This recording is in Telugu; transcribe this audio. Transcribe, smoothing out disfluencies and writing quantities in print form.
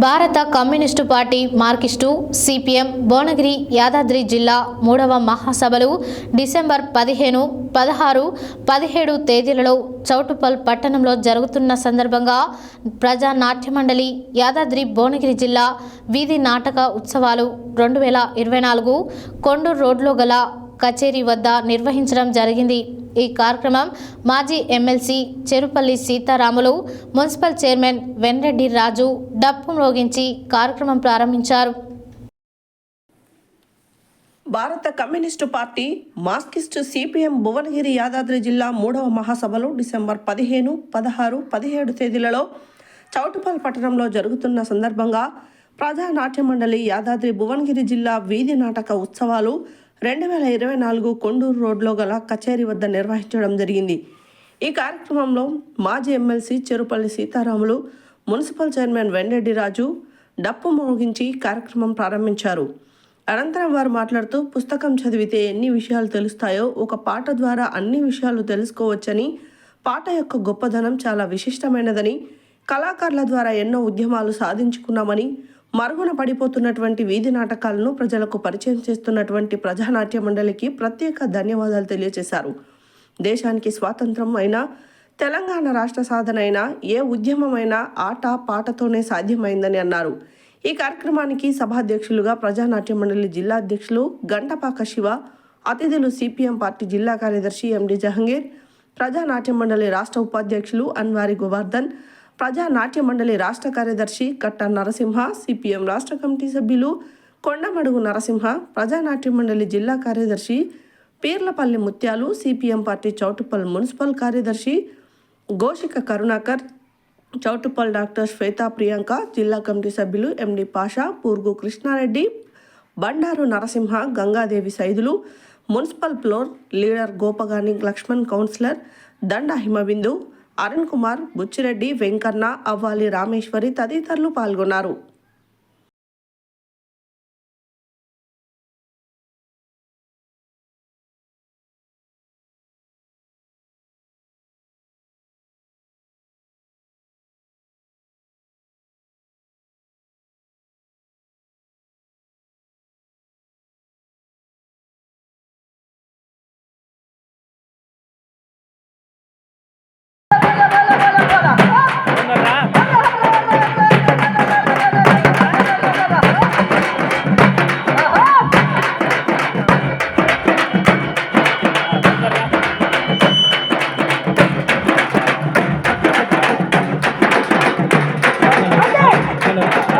భారత communist party Marxist CPM Bhuvanagiri Yadadri జిల్లా 3వ మహాసభలు డిసెంబర్ 15, 16, 17 తేదీలలో చౌటుప్పల్ పట్టణంలో జరుగుతున్న సందర్భంగా ప్రజా నాట్య మండలి యాదాద్రి భువనగిరి జిల్లా వీధి నాటక ఉత్సవాలు 2024 కొండూరు రోడ్లో గల కచేరీ వద్ద నిర్వహించడం జరిగింది। ఈ కార్యక్రమం మాజీ ఎమ్మెల్సీ చెరుపల్లి సీతారాములు, మున్సిపల్ చైర్మన్ వెన్రెడ్డి రాజు డప్పు మ్రోగించి కార్యక్రమం ప్రారంభించారు। భారత communist party Marxist CPM Bhuvanagiri Yadadri జిల్లా 3వ మహాసభలు డిసెంబర్ 15, 16, 17 తేదీలలో చౌటుప్పల్ పట్టణంలో జరుగుతున్న సందర్భంగా ప్రజా నాట్య మండలి యాదాద్రి భువనగిరి జిల్లా వీధి నాటక ఉత్సవాలు 2024 కొండూరు రోడ్లో గల కచేరీ వద్ద నిర్వహించడం జరిగింది। ఈ కార్యక్రమంలో మాజీ ఎమ్మెల్సీ చెరుపల్లి సీతారాములు, మున్సిపల్ చైర్మన్ వెన్రెడ్డి రాజు డప్పు మోగించి కార్యక్రమం ప్రారంభించారు। అనంతరం వారు మాట్లాడుతూ పుస్తకం చదివితే ఎన్ని విషయాలు తెలుస్తాయో ఒక పాట ద్వారా అన్ని విషయాలు తెలుసుకోవచ్చని, పాట యొక్క గొప్పదనం చాలా విశిష్టమైనదని, కళాకారుల ద్వారా ఎన్నో ఉద్యమాలు సాధించుకున్నామని, మరుగున పడిపోతున్నటువంటి వీధి నాటకాలను ప్రజలకు పరిచయం చేస్తున్నటువంటి ప్రజానాట్య మండలికి ప్రత్యేక ధన్యవాదాలు తెలియజేశారు। దేశానికి స్వాతంత్రం అయినా, తెలంగాణ రాష్ట్ర సాధన అయినా, ఏ ఉద్యమమైనా ఆట పాటతోనే సాధ్యమైందని అన్నారు। ఈ కార్యక్రమానికి సభాధ్యక్షులుగా ప్రజానాట్య మండలి జిల్లా అధ్యక్షులు గంటపాక శివ, అతిథులు సిపిఎం పార్టీ జిల్లా కార్యదర్శి ఎండి జహంగీర్, ప్రజానాట్య మండలి రాష్ట్ర ఉపాధ్యక్షులు అన్వారి గోవర్ధన్, ప్రజా నాట్య మండలి రాష్ట్ర కార్యదర్శి కట్ట నరసింహ, సిపిఎం రాష్ట్ర కమిటీ సభ్యులు కొండమడుగు నరసింహ, ప్రజానాట్య మండలి జిల్లా కార్యదర్శి పీర్లపల్లి ముత్యాలు, సిపిఎం పార్టీ చౌటుప్పల్ మున్సిపల్ కార్యదర్శి గోషిక కరుణాకర్, చౌటుప్పల్ డాక్టర్ శ్వేతా ప్రియాంక, జిల్లా కమిటీ సభ్యులు MD Pasha, Purgu Krishnareddy, Bandaru Narasimha, Gangadevi Saidulu, municipal floor leader Gopagani Laxman, councillor Danda Himabindu, Arun Kumar, Buchi Reddy, Venkanna, అవ్వాలి రామేశ్వరి తదితరులు పాల్గొన్నారు। Hello.